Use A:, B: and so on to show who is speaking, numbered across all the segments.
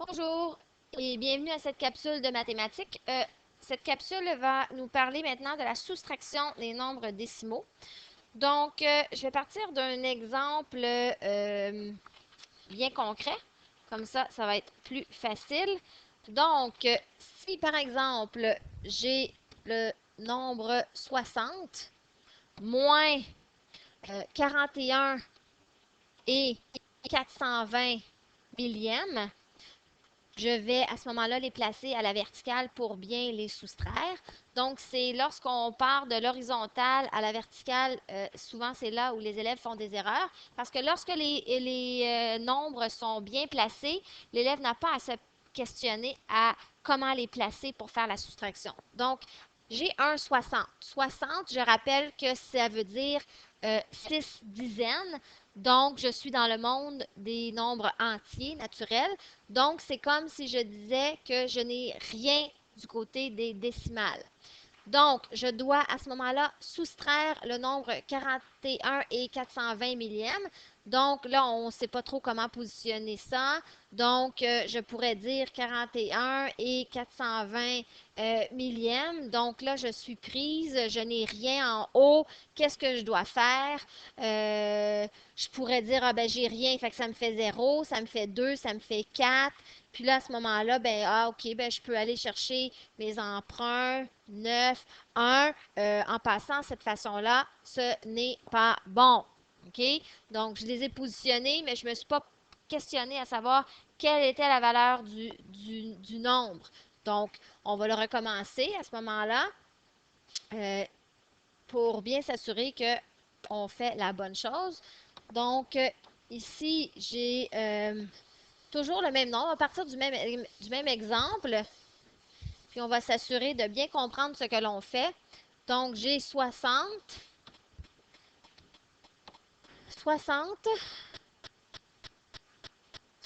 A: Bonjour et bienvenue à cette capsule de mathématiques. Cette capsule va nous parler maintenant de la soustraction des nombres décimaux. Donc, je vais partir d'un exemple bien concret. Comme ça va être plus facile. Donc, si par exemple, j'ai le nombre 60 moins 41 et 420 millièmes, je vais à ce moment-là les placer à la verticale pour bien les soustraire. Donc, c'est lorsqu'on part de l'horizontale à la verticale, souvent c'est là où les élèves font des erreurs, parce que lorsque les nombres sont bien placés, l'élève n'a pas à se questionner à comment les placer pour faire la soustraction. Donc, j'ai un 60. 60, je rappelle que ça veut dire 6 dizaines. Donc, je suis dans le monde des nombres entiers, naturels. Donc, c'est comme si je disais que je n'ai rien du côté des décimales. Donc, je dois à ce moment-là soustraire le nombre 41 et 420 millièmes. Donc, là, on ne sait pas trop comment positionner ça. Donc, je pourrais dire 41 et 420 millièmes. Donc, là, je suis prise, je n'ai rien en haut. Qu'est-ce que je dois faire? Je pourrais dire, ah ben, j'ai rien, fait que ça me fait 0, ça me fait 2, ça me fait 4. Puis là, à ce moment-là, ben, ah, OK, ben, je peux aller chercher mes emprunts, 9, 1. En passant, cette façon-là, ce n'est pas bon. OK? Donc, je les ai positionnés, mais je ne me suis pas questionnée à savoir quelle était la valeur du nombre. Donc, on va le recommencer à ce moment-là euh, pour bien s'assurer qu'on fait la bonne chose. Donc, ici, j'ai toujours le même nombre. On va partir du même exemple. Puis on va s'assurer de bien comprendre ce que l'on fait. Donc, j'ai 60, 60,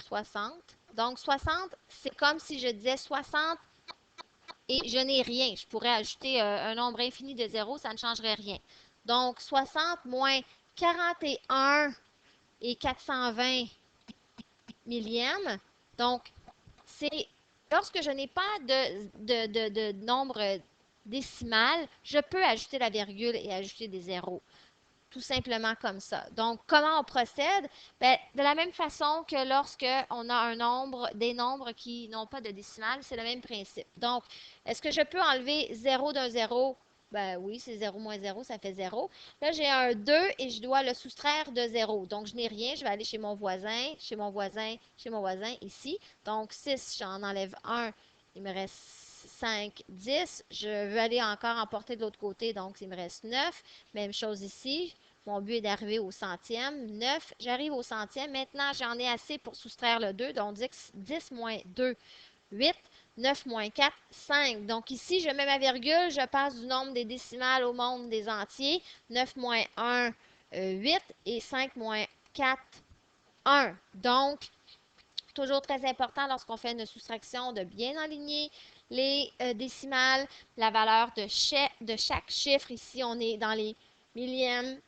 A: 60. Donc, 60, c'est comme si je disais 60 et je n'ai rien. Je pourrais ajouter un nombre infini de 0, ça ne changerait rien. Donc, 60 moins 41 et 420 millièmes. Donc, c'est lorsque je n'ai pas de nombre décimal, je peux ajouter la virgule et ajouter des zéros. Tout simplement comme ça. Donc, comment on procède? Bien, de la même façon que lorsque on a un nombre, des nombres qui n'ont pas de décimale, c'est le même principe. Donc, est-ce que je peux enlever 0 d'un 0? Ben oui, c'est 0 moins 0, ça fait 0. Là, j'ai un 2 et je dois le soustraire de 0. Donc, je n'ai rien. Je vais aller chez mon voisin, chez mon voisin, chez mon voisin, ici. Donc, 6, j'en enlève un. Il me reste 5, 10. Je veux aller encore en porter de l'autre côté. Donc, il me reste 9. Même chose ici. Mon but est d'arriver au centième. 9, j'arrive au centième. Maintenant, j'en ai assez pour soustraire le 2. Donc, 10 moins 2, 8. 9 moins 4, 5. Donc, ici, je mets ma virgule. Je passe du nombre des décimales au monde des entiers. 9 moins 1, 8. Et 5 moins 4, 1. Donc, toujours très important lorsqu'on fait une soustraction de bien aligner les décimales. La valeur de chaque chiffre. Ici, on est dans les millièmes,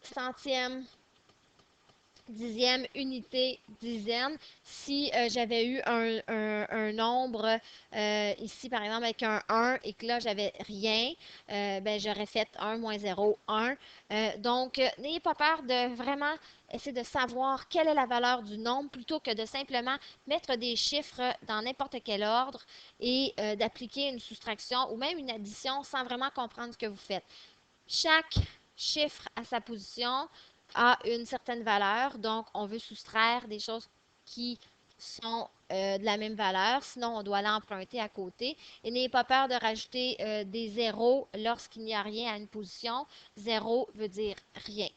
A: centième, dixième, unité, dizaine. Si j'avais eu un nombre ici, par exemple, avec un 1 et que là, j'avais rien, ben, j'aurais fait 1 moins 0, 1. Donc, n'ayez pas peur de vraiment essayer de savoir quelle est la valeur du nombre plutôt que de simplement mettre des chiffres dans n'importe quel ordre et d'appliquer une soustraction ou même une addition sans vraiment comprendre ce que vous faites. Chaque chiffre à sa position a une certaine valeur, donc on veut soustraire des choses qui sont de la même valeur, sinon on doit l'emprunter à côté. Et n'ayez pas peur de rajouter des zéros lorsqu'il n'y a rien à une position. Zéro veut dire rien.